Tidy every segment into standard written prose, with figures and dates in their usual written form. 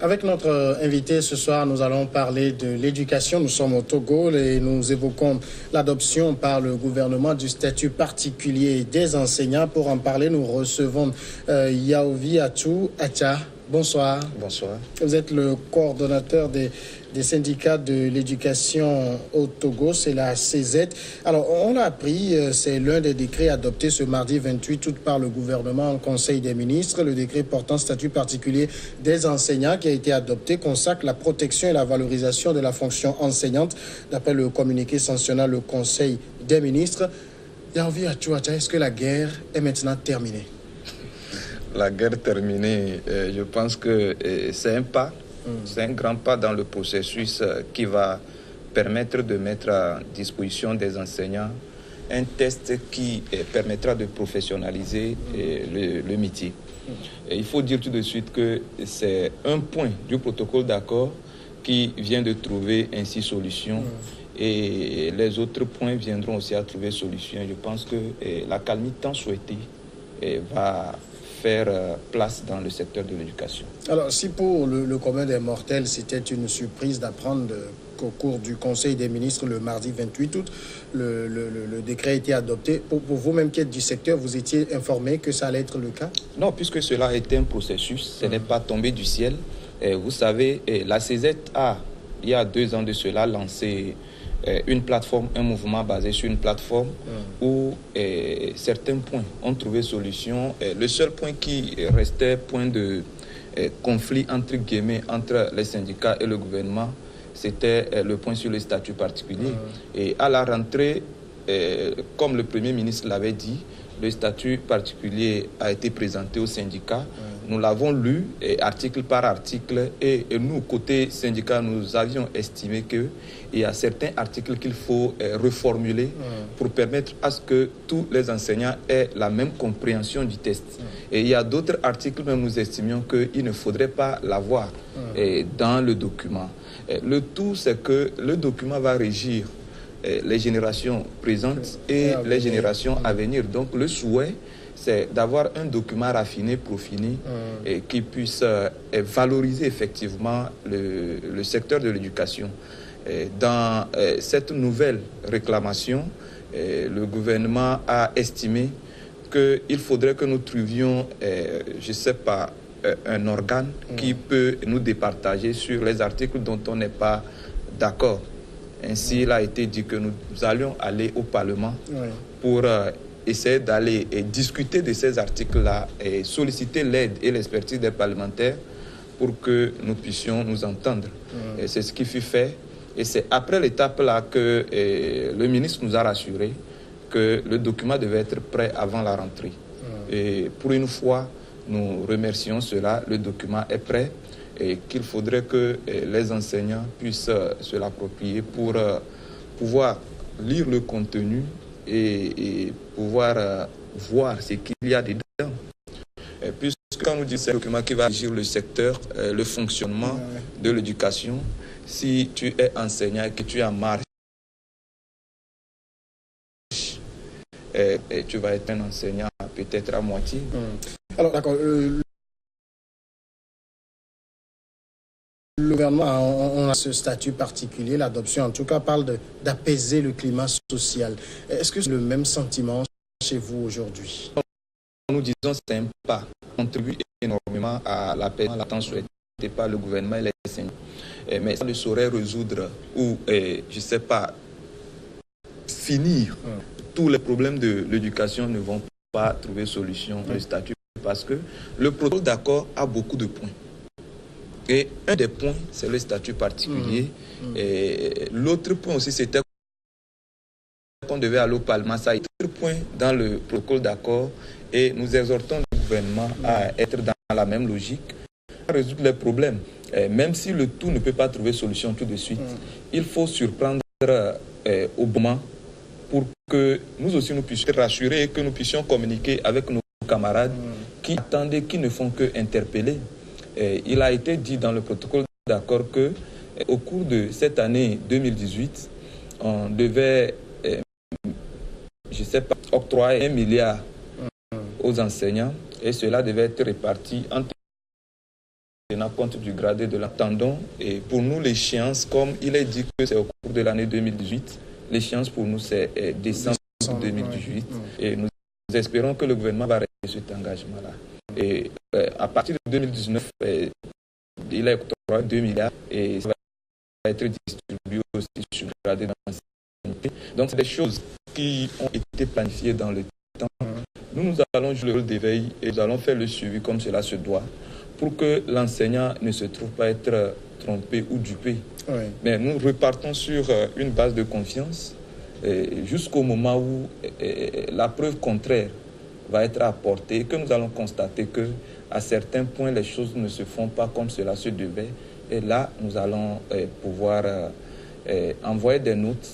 Avec notre invité ce soir, nous allons parler de l'éducation. Nous sommes au Togo et nous évoquons l'adoption par le gouvernement du statut particulier des enseignants. Pour en parler, nous recevons Yaovi Atou Acha. Bonsoir. Bonsoir. Vous êtes le coordonnateur des syndicats de l'éducation au Togo, c'est la CZ. Alors, on l'a appris, c'est l'un des décrets adoptés ce mardi 28 août par le gouvernement en Conseil des ministres. Le décret portant statut particulier des enseignants qui a été adopté consacre la protection et la valorisation de la fonction enseignante. D'après le communiqué sanctionnant le Conseil des ministres, Yaovi Atou Acha, est-ce que la guerre est maintenant terminée? La guerre terminée, je pense que c'est un pas, c'est un grand pas dans le processus qui va permettre de mettre à disposition des enseignants un test qui permettra de professionnaliser le métier. Et il faut dire tout de suite que c'est un point du protocole d'accord qui vient de trouver ainsi solution. Et les autres points viendront aussi à trouver solution. Je pense que la calmie tant souhaitée va faire place dans le secteur de l'éducation. Alors, si pour le commun des mortels, c'était une surprise d'apprendre qu'au cours du Conseil des ministres, le mardi 28 août, le décret a été adopté, pour vous-même qui êtes du secteur, vous étiez informé que ça allait être le cas? Non, puisque cela a été un processus, ce n'est pas tombé du ciel. Vous savez, la CZ a, il y a 2 ans de cela, lancé une plateforme, un mouvement basé sur une plateforme où certains points ont trouvé solution. Le seul point qui restait point de conflit entre guillemets entre les syndicats et le gouvernement, c'était le point sur le statut particulier. Et à la rentrée, comme le Premier ministre l'avait dit, le statut particulier a été présenté aux syndicats. Nous l'avons lu article par article et nous, côté syndicat, nous avions estimé qu'il y a certains articles qu'il faut reformuler pour permettre à ce que tous les enseignants aient la même compréhension du test. Et il y a d'autres articles, mais nous estimions qu'il ne faudrait pas l'avoir dans le document. Le tout, c'est que le document va régir les générations présentes et les générations à venir. Donc le souhait, c'est d'avoir un document raffiné, peaufiné, et qui puisse valoriser effectivement le secteur de l'éducation. Dans cette nouvelle réclamation, le gouvernement a estimé qu'il faudrait que nous trouvions, je ne sais pas, un organe qui peut nous départager sur les articles dont on n'est pas d'accord. Ainsi, il a été dit que nous allions aller au Parlement pour essayer d'aller discuter de ces articles-là et solliciter l'aide et l'expertise des parlementaires pour que nous puissions nous entendre. C'est ce qui fut fait. Et c'est après l'étape-là que le ministre nous a rassuré que le document devait être prêt avant la rentrée. Et pour une fois, nous remercions cela. Le document est prêt et qu'il faudrait que les enseignants puissent se l'approprier pour pouvoir lire le contenu et pouvoir voir ce qu'il y a dedans. Puisque quand nous disons c'est un document qui va régir le secteur, le fonctionnement de l'éducation, si tu es enseignant et que tu es en marche, et tu vas être un enseignant peut-être à moitié. Alors d'accord. Le gouvernement, on a ce statut particulier, l'adoption en tout cas parle d'apaiser le climat social. Est-ce que c'est le même sentiment chez vous aujourd'hui? Nous disons c'est un pas, contribue énormément à l'apaisement, la souhaitée par le gouvernement et les enseignants. Mais ça ne saurait résoudre ou, je ne sais pas, finir. Tous les problèmes de l'éducation ne vont pas trouver solution au statut parce que le protocole d'accord a beaucoup de points. Et un des points, c'est le statut particulier. Et l'autre point aussi, c'était qu'on devait aller au Parlement. Ça a été un point dans le protocole d'accord. Et nous exhortons le gouvernement à être dans la même logique, à résoudre les problèmes. Et même si le tout ne peut pas trouver solution tout de suite, il faut surprendre au moment pour que nous aussi nous puissions être rassurés et que nous puissions communiquer avec nos camarades qui attendaient, qui ne font que interpeller. Il a été dit dans le protocole d'accord que au cours de cette année 2018, on devait, je ne sais pas, octroyer 1 milliard aux enseignants et cela devait être réparti entre tenant compte du gradé de l'attendant. Et pour nous, l'échéance, comme il est dit que c'est au cours de l'année 2018, l'échéance pour nous, c'est décembre 2018. Et nous espérons que le gouvernement va respecter cet engagement-là. Et à partir de 2019, il a octroyé 2 milliards et ça va être distribué aussi sur le gradé d'ancienneté. Donc, c'est des choses qui ont été planifiées dans le temps. Nous allons jouer le rôle d'éveil et nous allons faire le suivi comme cela se doit pour que l'enseignant ne se trouve pas être trompé ou dupé. Oui. Mais nous repartons sur une base de confiance jusqu'au moment où la preuve contraire va être apportée, que nous allons constater qu'à certains points, les choses ne se font pas comme cela se devait. Et là, nous allons pouvoir envoyer des notes.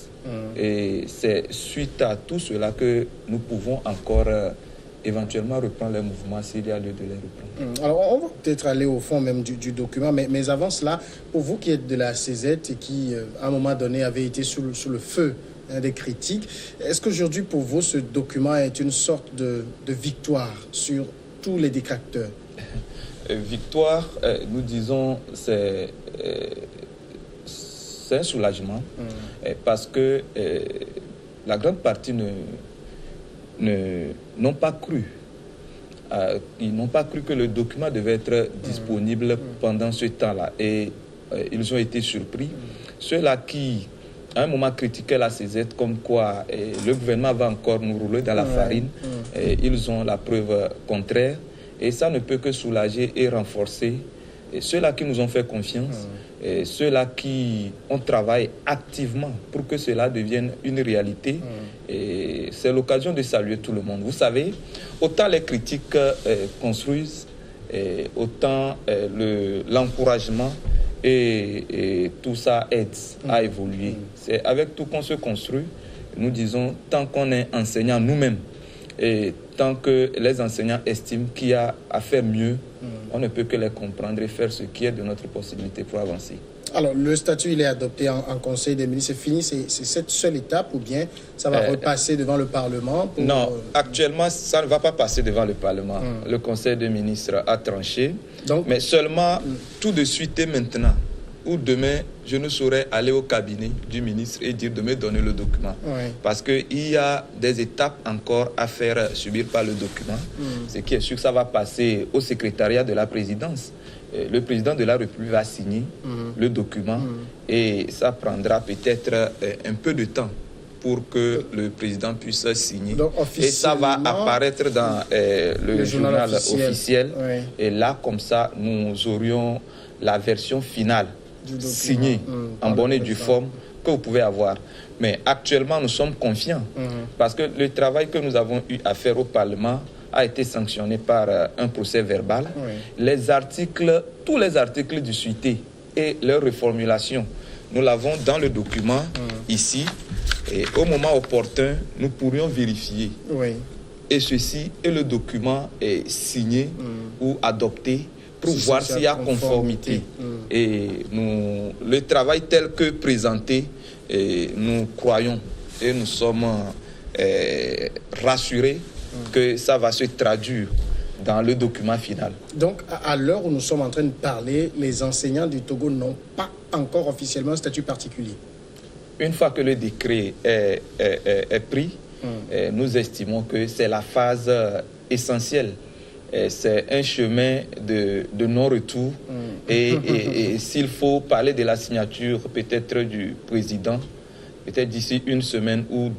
Et c'est suite à tout cela que nous pouvons encore éventuellement reprendre les mouvements s'il y a lieu de les reprendre. Alors, on va peut-être aller au fond même du document, mais avant cela, pour vous qui êtes de la CZ et qui, à un moment donné, avez été sous le feu des critiques, est-ce qu'aujourd'hui, pour vous, ce document est une sorte de victoire sur tous les détracteurs? Victoire, nous disons, c'est un soulagement, parce que la grande partie n'ont pas cru. Ils n'ont pas cru que le document devait être disponible pendant ce temps-là. Et ils ont été surpris. Ceux-là qui, à un moment, critiquaient la CZ comme quoi le gouvernement va encore nous rouler dans la farine, ils ont la preuve contraire. Et ça ne peut que soulager et renforcer ceux-là qui nous ont fait confiance, ceux-là qui ont travaillé activement pour que cela devienne une réalité. Et c'est l'occasion de saluer tout le monde. Vous savez, autant les critiques construisent, autant l'encouragement et tout ça aide à évoluer. C'est avec tout qu'on se construit. Nous disons, tant qu'on est enseignant nous-mêmes, et tant que les enseignants estiment qu'il y a à faire mieux, on ne peut que les comprendre et faire ce qui est de notre possibilité pour avancer. Alors, le statut, il est adopté en Conseil des ministres. C'est fini, c'est cette seule étape ou bien ça va repasser devant le Parlement Non, actuellement, ça ne va pas passer devant le Parlement. Le Conseil des ministres a tranché. Donc, mais seulement tout de suite et maintenant, ou demain, je ne saurais aller au cabinet du ministre et dire de me donner le document. Parce qu'il y a des étapes encore à faire subir par le document. Ce qui est sûr que ça va passer au secrétariat de la présidence. Le président de la République va signer le document et ça prendra peut-être un peu de temps pour que le président puisse signer. Donc, et ça va apparaître dans le journal officiel. Et là, comme ça, nous aurions la version finale signée en bonne et due forme que vous pouvez avoir. Mais actuellement, nous sommes confiants parce que le travail que nous avons eu à faire au Parlement a été sanctionné par un procès verbal. Les articles, tous les articles du suité et leur reformulation, nous l'avons dans le document ici. Et au moment opportun, nous pourrions vérifier. Et ceci est le document est signé ou adopté pour voir s'il y a conformité. Et le travail tel que présenté, nous croyons et nous sommes rassurés que ça va se traduire dans le document final. Donc, à l'heure où nous sommes en train de parler, les enseignants du Togo n'ont pas encore officiellement un statut particulier. Une fois que le décret est pris, nous estimons que c'est la phase essentielle. C'est un chemin de non-retour. Et s'il faut parler de la signature peut-être du président, peut-être d'ici une semaine ou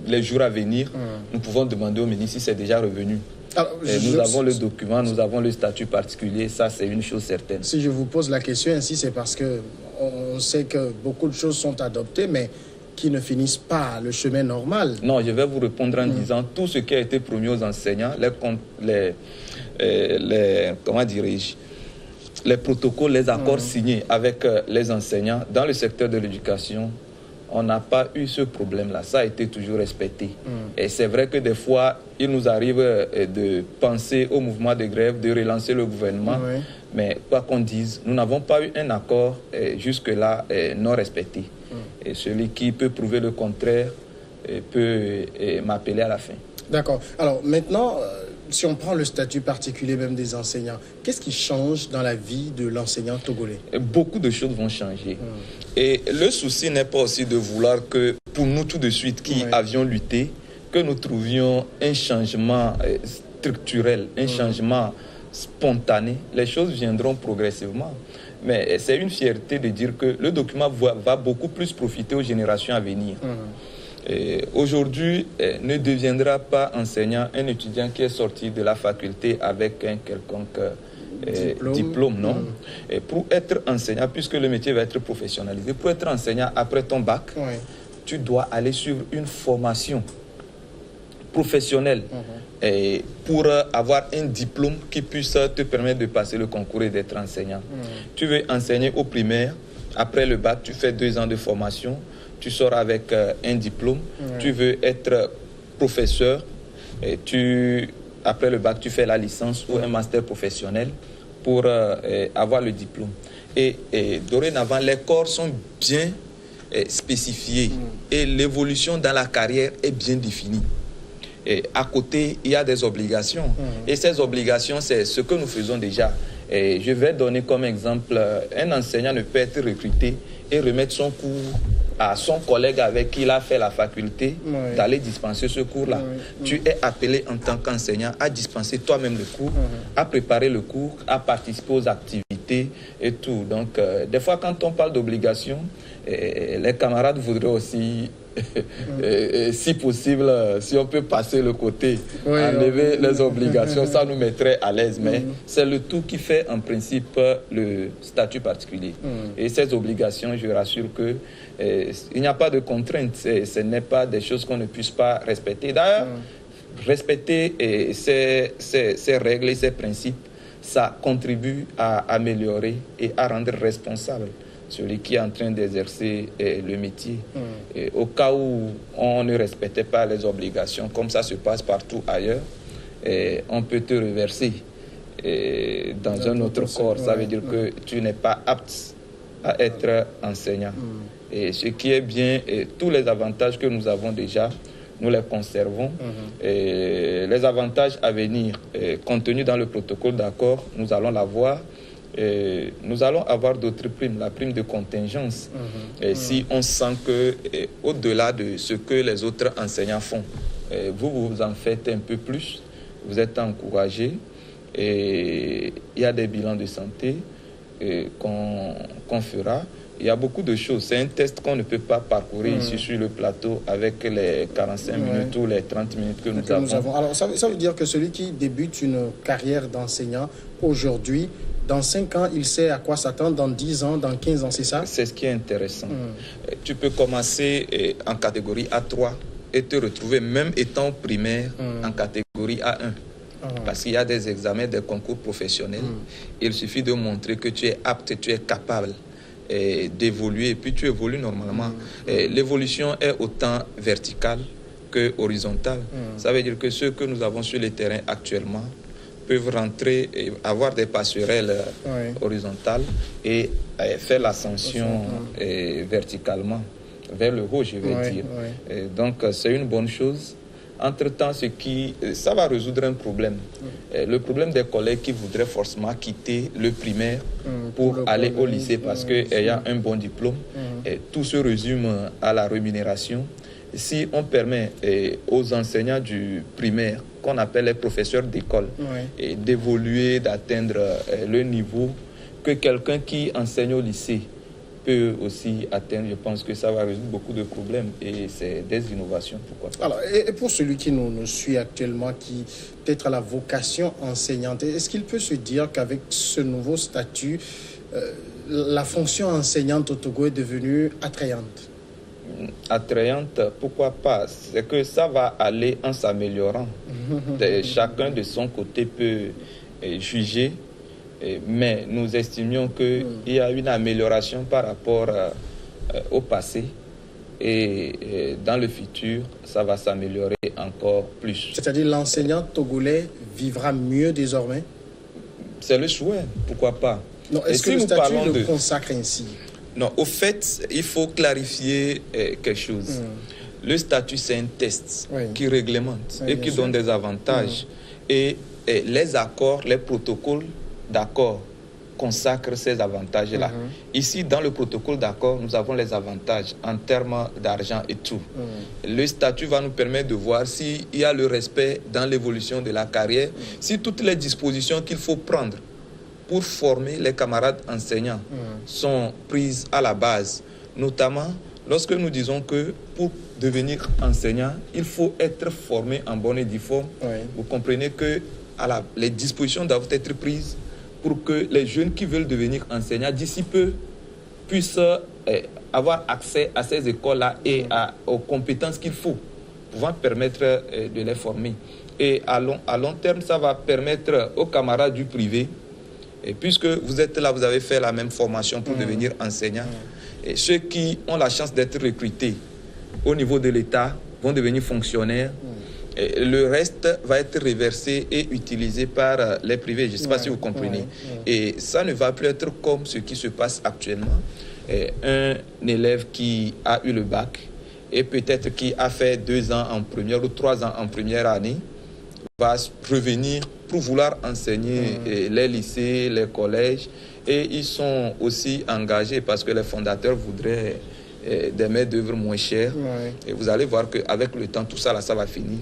les jours à venir, nous pouvons demander au ministre si c'est déjà revenu. Alors, nous avons le document, nous avons le statut particulier, ça c'est une chose certaine. Si je vous pose la question ainsi, c'est parce que on sait que beaucoup de choses sont adoptées, mais qui ne finissent pas le chemin normal. Non, je vais vous répondre en disant tout ce qui a été promis aux enseignants, comment dirais-je, les protocoles, les accords signés avec les enseignants dans le secteur de l'éducation, on n'a pas eu ce problème-là. Ça a été toujours respecté. Et c'est vrai que des fois, il nous arrive de penser au mouvement de grève, de relancer le gouvernement. Mais quoi qu'on dise, nous n'avons pas eu un accord jusque-là non respecté. Et celui qui peut prouver le contraire peut m'appeler à la fin. D'accord. Alors maintenant, si on prend le statut particulier même des enseignants, qu'est-ce qui change dans la vie de l'enseignant togolais? Beaucoup de choses vont changer. Et le souci n'est pas aussi de vouloir que, pour nous tout de suite qui avions lutté, que nous trouvions un changement structurel, un changement spontané. Les choses viendront progressivement. Mais c'est une fierté de dire que le document va beaucoup plus profiter aux générations à venir. Aujourd'hui, ne deviendra pas enseignant un étudiant qui est sorti de la faculté avec un quelconque diplôme, non. Et pour être enseignant, puisque le métier va être professionnalisé, pour être enseignant après ton bac, tu dois aller suivre une formation professionnelle et pour avoir un diplôme qui puisse te permettre de passer le concours et d'être enseignant. Tu veux enseigner au primaire, après le bac, tu fais 2 ans de formation, tu sors avec un diplôme. Tu veux être professeur, et après le bac, tu fais la licence ou un master professionnel pour avoir le diplôme. Et dorénavant, les corps sont bien spécifiés et l'évolution dans la carrière est bien définie. Et à côté, il y a des obligations. Et ces obligations, c'est ce que nous faisons déjà. Et je vais donner comme exemple, un enseignant ne peut être recruté et remettre son cours à son collègue avec qui il a fait la faculté d'aller dispenser ce cours-là. Tu es appelé en tant qu'enseignant à dispenser toi-même le cours, à préparer le cours, à participer aux activités et tout. Donc, des fois, quand on parle d'obligation, les camarades voudraient aussi, si possible, si on peut passer le côté, enlever les obligations, ça nous mettrait à l'aise. Mais c'est le tout qui fait en principe le statut particulier. Et ces obligations, je rassure que il n'y a pas de contraintes. Ce n'est pas des choses qu'on ne puisse pas respecter. D'ailleurs, respecter ces règles et ces principes, ça contribue à améliorer et à rendre responsable celui qui est en train d'exercer le métier. Et au cas où on ne respectait pas les obligations, comme ça se passe partout ailleurs, on peut te reverser dans un autre corps. Ça veut dire que tu n'es pas apte à être enseignant. Et ce qui est bien, tous les avantages que nous avons déjà, nous les conservons. Et les avantages à venir, contenus dans le protocole d'accord, nous allons l'avoir. Nous allons avoir d'autres primes, la prime de contingence. Si on sent que, au-delà de ce que les autres enseignants font, vous en faites un peu plus, vous êtes encouragé, et il y a des bilans de santé qu'on fera. Il y a beaucoup de choses. C'est un test qu'on ne peut pas parcourir ici sur le plateau avec les 45 minutes ou les 30 minutes que nous avons. Alors, ça veut dire que celui qui débute une carrière d'enseignant aujourd'hui, dans 5 ans, il sait à quoi s'attendre, dans 10 ans, dans 15 ans, c'est ça? C'est ce qui est intéressant. Tu peux commencer en catégorie A3 et te retrouver, même étant primaire, en catégorie A1. Parce qu'il y a des examens, des concours professionnels. Il suffit de montrer que tu es apte, tu es capable d'évoluer, et puis tu évolues normalement. L'évolution est autant verticale que horizontale. Ça veut dire que ceux que nous avons sur le terrain actuellement peuvent rentrer et avoir des passerelles horizontales et faire l'ascension verticalement vers le haut, je vais dire. Donc c'est une bonne chose. Entre-temps, ça va résoudre un problème. Le problème des collègues qui voudraient forcément quitter le primaire pour aller au lycée parce qu'ayant un bon diplôme, tout se résume à la rémunération. Si on permet aux enseignants du primaire, qu'on appelle les professeurs d'école, d'évoluer, d'atteindre le niveau que quelqu'un qui enseigne au lycée peut aussi atteindre, je pense que ça va résoudre beaucoup de problèmes et c'est des innovations. Pourquoi pas. Alors, et pour celui qui nous suit actuellement, qui peut-être a la vocation enseignante, est-ce qu'il peut se dire qu'avec ce nouveau statut, la fonction enseignante au Togo est devenue attrayante? Attrayante, pourquoi pas? C'est que ça va aller en s'améliorant. Chacun de son côté peut juger. Mais nous estimions qu'il y a une amélioration par rapport au passé et dans le futur, ça va s'améliorer encore plus. C'est-à-dire l'enseignant togolais vivra mieux désormais? C'est le souhait, pourquoi pas. Non, est-ce que le statut le consacre ainsi? Non, au fait, il faut clarifier quelque chose. Le statut, c'est un test qui réglemente et qui donne des avantages. et les accords, les protocoles d'accord consacrent ces avantages-là. Ici, dans le protocole d'accord, nous avons les avantages en termes d'argent et tout. Le statut va nous permettre de voir s'il y a le respect dans l'évolution de la carrière, si toutes les dispositions qu'il faut prendre pour former les camarades enseignants sont prises à la base. Notamment, lorsque nous disons que pour devenir enseignant, il faut être formé en bonne et due forme. Vous comprenez que les dispositions doivent être prises pour que les jeunes qui veulent devenir enseignants d'ici peu puissent avoir accès à ces écoles-là et aux compétences qu'il faut, pouvant permettre de les former. Et à long terme, ça va permettre aux camarades du privé, et puisque vous êtes là, vous avez fait la même formation pour devenir enseignant, et ceux qui ont la chance d'être recrutés au niveau de l'État vont devenir fonctionnaires. Et le reste va être reversé et utilisé par les privés. Je ne sais pas si vous comprenez. Et ça ne va plus être comme ce qui se passe actuellement. Un élève qui a eu le bac et peut-être qui a fait 2 ans en première ou 3 ans en première année va revenir pour vouloir enseigner les lycées, les collèges. Et ils sont aussi engagés parce que les fondateurs voudraient des main-d'œuvre moins chères. Et vous allez voir qu'avec le temps, tout ça, là, ça va finir.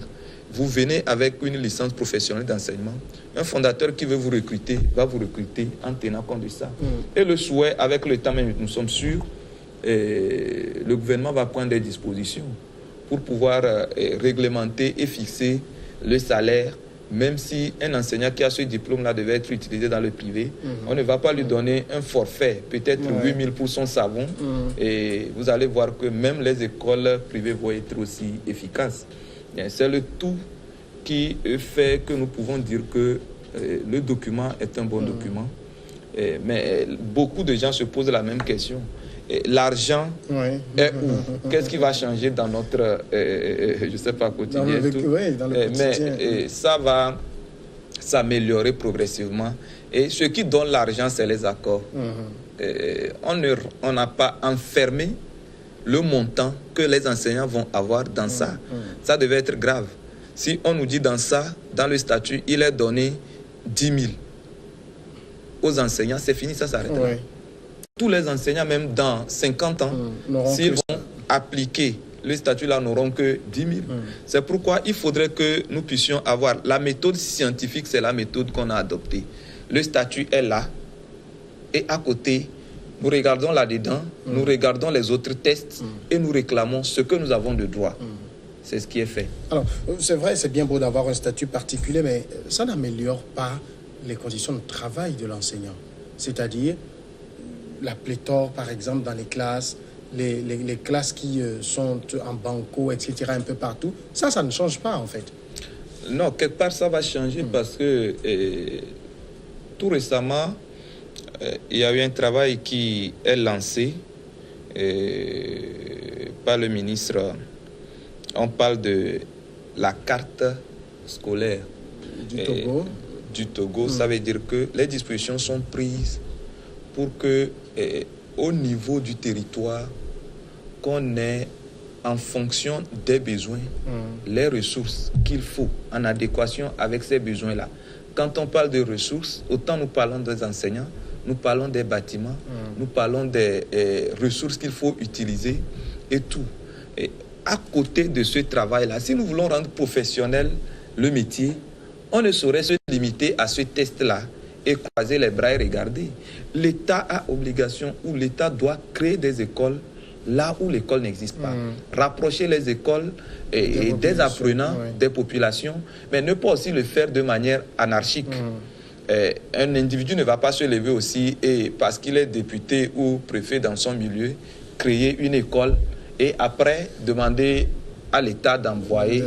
Vous venez avec une licence professionnelle d'enseignement. Un fondateur qui veut vous recruter va vous recruter en tenant compte de ça. Et le souhait, avec le temps, même, nous sommes sûrs, le gouvernement va prendre des dispositions pour pouvoir réglementer et fixer le salaire, même si un enseignant qui a ce diplôme-là devait être utilisé dans le privé, on ne va pas lui donner un forfait, peut-être 8 000 pour son savon, et vous allez voir que même les écoles privées vont être aussi efficaces. C'est le tout qui fait que nous pouvons dire que le document est un bon document. Mais beaucoup de gens se posent la même question. L'argent est où? Qu'est-ce qui va changer dans notre, je ne sais pas, quotidien? Dans le quotidien. Mais ça va s'améliorer progressivement. Et ce qui donne l'argent, c'est les accords. On n'a pas enfermé le montant que les enseignants vont avoir dans ça. Ça devait être grave. Si on nous dit dans ça, dans le statut, il est donné 10 000 aux enseignants, c'est fini, ça s'arrête là. Tous les enseignants, même dans 50 ans, s'ils vont appliquer le statut là, n'auront que 10 000. C'est pourquoi il faudrait que nous puissions avoir la méthode scientifique, c'est la méthode qu'on a adoptée. Le statut est là, et à côté, nous regardons là-dedans, nous regardons les autres tests et nous réclamons ce que nous avons de droit. C'est ce qui est fait. Alors, c'est vrai, c'est bien beau d'avoir un statut particulier, mais ça n'améliore pas les conditions de travail de l'enseignant. C'est-à-dire la pléthore, par exemple, dans les classes, les classes qui sont en banco, etc., un peu partout. Ça ne change pas, en fait. Non, quelque part, ça va changer parce que tout récemment, il y a eu un travail qui est lancé par le ministre. On parle de la carte scolaire du Togo. Ça veut dire que les dispositions sont prises pour que, au niveau du territoire, qu'on ait en fonction des besoins, les ressources qu'il faut en adéquation avec ces besoins-là. Quand on parle de ressources, autant nous parlons des enseignants, nous parlons des bâtiments, nous parlons des ressources qu'il faut utiliser et tout. Et à côté de ce travail-là, si nous voulons rendre professionnel le métier, on ne saurait se limiter à ce test-là et croiser les bras et regarder. L'État a obligation, ou l'État doit créer des écoles là où l'école n'existe pas. Rapprocher les écoles et des apprenants, des populations, mais ne pas aussi le faire de manière anarchique. Un individu ne va pas se lever aussi et parce qu'il est député ou préfet dans son milieu, créer une école et après demander à l'État d'envoyer,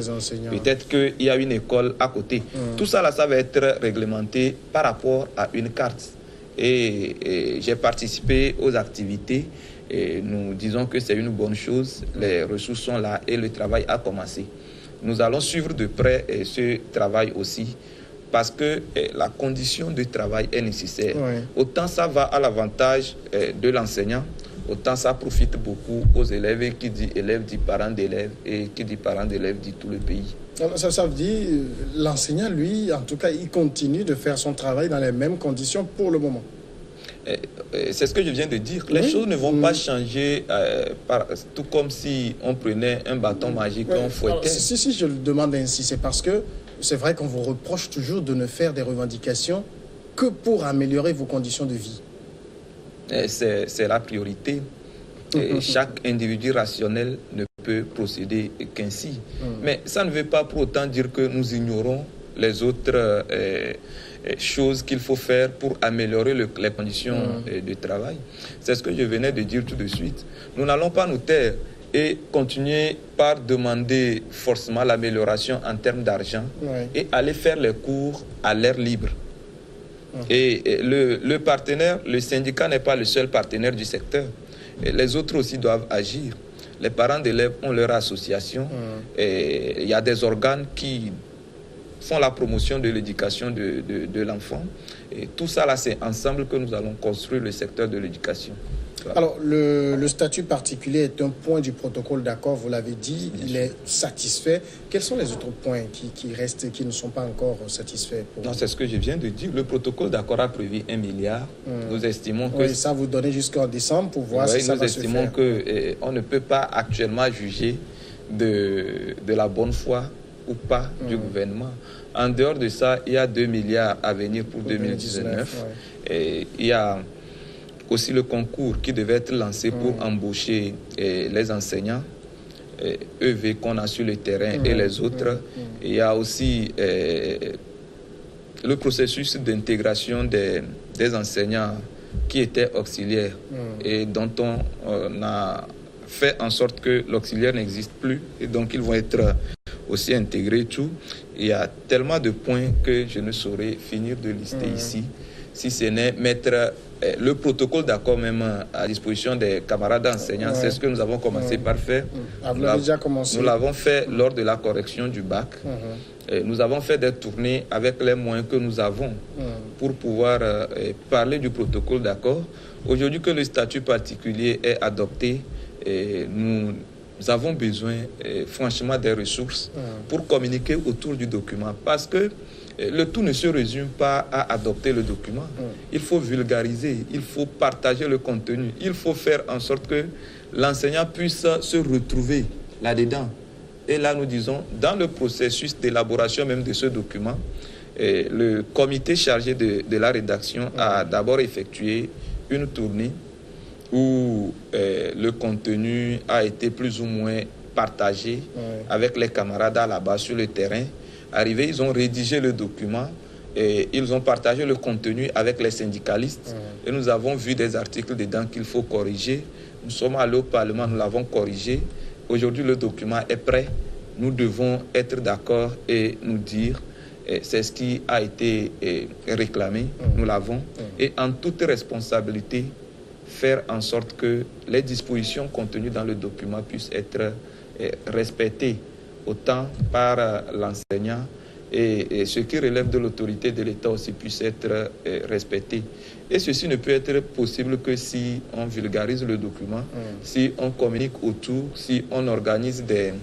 peut-être qu'il y a une école à côté. Tout ça, là, ça va être réglementé par rapport à une carte. Et j'ai participé aux activités et nous disons que c'est une bonne chose. Les ressources sont là et le travail a commencé. Nous allons suivre de près ce travail aussi parce que la condition de travail est nécessaire. Autant ça va à l'avantage de l'enseignant, autant ça profite beaucoup aux élèves. Et qui dit élève dit parents d'élèves, et qui dit parents d'élèves dit tout le pays. Alors, ça veut dire, l'enseignant, lui, en tout cas, il continue de faire son travail dans les mêmes conditions pour le moment. C'est ce que je viens de dire. Les choses ne vont pas changer, tout comme si on prenait un bâton magique et on fouettait. Alors, si je le demande ainsi, c'est parce que c'est vrai qu'on vous reproche toujours de ne faire des revendications que pour améliorer vos conditions de vie. C'est la priorité. Et chaque individu rationnel ne peut procéder qu'ainsi. Mais ça ne veut pas pour autant dire que nous ignorons les autres choses qu'il faut faire pour améliorer les conditions de travail. C'est ce que je venais de dire tout de suite. Nous n'allons pas nous taire et continuer par demander forcément l'amélioration en termes d'argent et aller faire les cours à l'air libre. Et le partenaire, le syndicat n'est pas le seul partenaire du secteur. Et les autres aussi doivent agir. Les parents d'élèves ont leur association. Et il y a des organes qui font la promotion de l'éducation de l'enfant. Et tout ça, là, c'est ensemble que nous allons construire le secteur de l'éducation. Voilà. Alors, le statut particulier est un point du protocole d'accord, vous l'avez dit, il est satisfait. Quels sont les autres points qui restent, qui ne sont pas encore satisfaits pour... Non, c'est ce que je viens de dire. Le protocole d'accord a prévu 1 milliard. Nous estimons que... Oui, ça vous donnez jusqu'en décembre pour voir si ça va se faire. Nous estimons qu'on ne peut pas actuellement juger de la bonne foi ou pas du gouvernement. En dehors de ça, il y a 2 milliards à venir pour 2019. Et il y a aussi le concours qui devait être lancé pour embaucher les enseignants, EV qu'on a sur le terrain et les autres. Il y a aussi le processus d'intégration des enseignants qui étaient auxiliaires et dont on a fait en sorte que l'auxiliaire n'existe plus et donc ils vont être aussi intégrés tout. Il y a tellement de points que je ne saurais finir de lister ici, si ce n'est mettre le protocole d'accord même à disposition des camarades enseignants. C'est ce que nous avons commencé par faire. Vous avez déjà commencé. Nous l'avons fait lors de la correction du bac. Nous avons fait des tournées avec les moyens que nous avons pour pouvoir parler du protocole d'accord. Aujourd'hui que le statut particulier est adopté, nous avons besoin franchement des ressources pour communiquer autour du document. Parce que le tout ne se résume pas à adopter le document. Il faut vulgariser, il faut partager le contenu, il faut faire en sorte que l'enseignant puisse se retrouver là-dedans. Et là, nous disons, dans le processus d'élaboration même de ce document, le comité chargé de la rédaction a d'abord effectué une tournée où le contenu a été plus ou moins partagé avec les camarades là-bas sur le terrain. Arrivés, ils ont rédigé le document et ils ont partagé le contenu avec les syndicalistes. Et nous avons vu des articles dedans qu'il faut corriger. Nous sommes allés au Parlement, nous l'avons corrigé. Aujourd'hui, le document est prêt. Nous devons être d'accord et nous dire c'est ce qui a été réclamé. Nous l'avons. Et en toute responsabilité, faire en sorte que les dispositions contenues dans le document puissent être respectées autant par l'enseignant et ce qui relève de l'autorité de l'État aussi puisse être respecté. Et ceci ne peut être possible que si on vulgarise le document, si on communique autour, si on organise des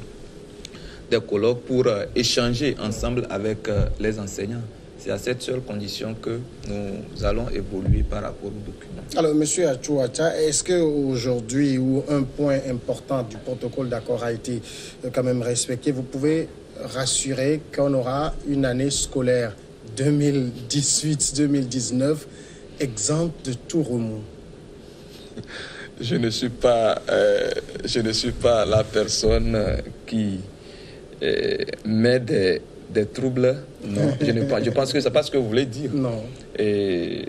colloques pour échanger ensemble avec les enseignants. C'est à cette seule condition que nous allons évoluer par rapport au document. Alors, M. Achouacha, est-ce qu'aujourd'hui, où un point important du protocole d'accord a été quand même respecté, vous pouvez rassurer qu'on aura une année scolaire 2018-2019 exempte de tout remous? Je ne suis pas la personne qui met des troubles. Non, je pense que c'est pas ce que vous voulez dire. Non. Et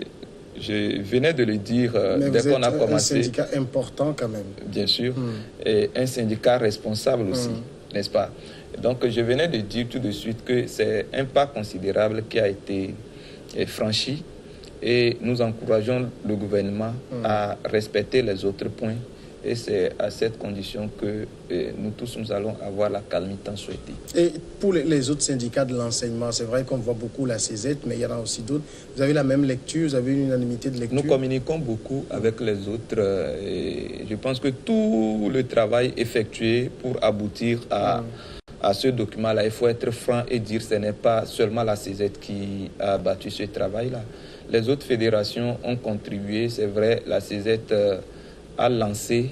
je venais de le dire dès qu'on a commencé. Un syndicat important quand même. Bien sûr. Et un syndicat responsable aussi, n'est-ce pas? Donc je venais de dire tout de suite que c'est un pas considérable qui a été franchi et nous encourageons le gouvernement à respecter les autres points Et c'est à cette condition que nous tous, nous allons avoir la calme tant souhaitée. Et pour les autres syndicats de l'enseignement, c'est vrai qu'on voit beaucoup la CZ, mais il y en a aussi d'autres. Vous avez la même lecture, vous avez une unanimité de lecture? Nous communiquons beaucoup avec les autres. Et je pense que tout le travail effectué pour aboutir à ce document-là, il faut être franc et dire que ce n'est pas seulement la CZ qui a abattu ce travail-là. Les autres fédérations ont contribué, c'est vrai, la CZ a lancé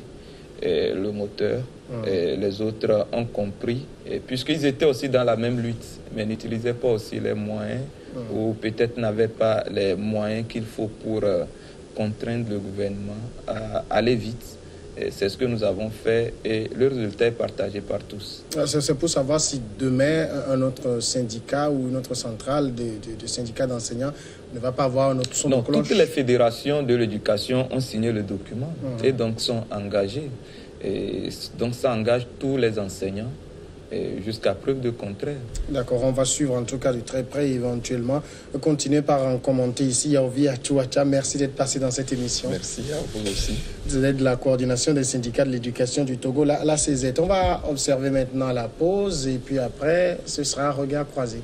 le moteur, les autres ont compris, puisqu'ils étaient aussi dans la même lutte, mais n'utilisaient pas aussi les moyens, ou peut-être n'avaient pas les moyens qu'il faut pour contraindre le gouvernement à aller vite. C'est ce que nous avons fait et le résultat est partagé par tous. C'est pour savoir si demain, un autre syndicat ou une autre centrale de syndicats d'enseignants ne va pas avoir un autre son de cloche. Non, toutes les fédérations de l'éducation ont signé le document et donc sont engagées. Et donc ça engage tous les enseignants jusqu'à preuve de contraire. D'accord, on va suivre en tout cas de très près éventuellement. Continuez par en commenter ici. Yaovi Achouacha, merci d'être passé dans cette émission. Merci à vous aussi. Vous êtes de la coordination des syndicats de l'éducation du Togo, la CZ. On va observer maintenant la pause et puis après, ce sera un regard croisé.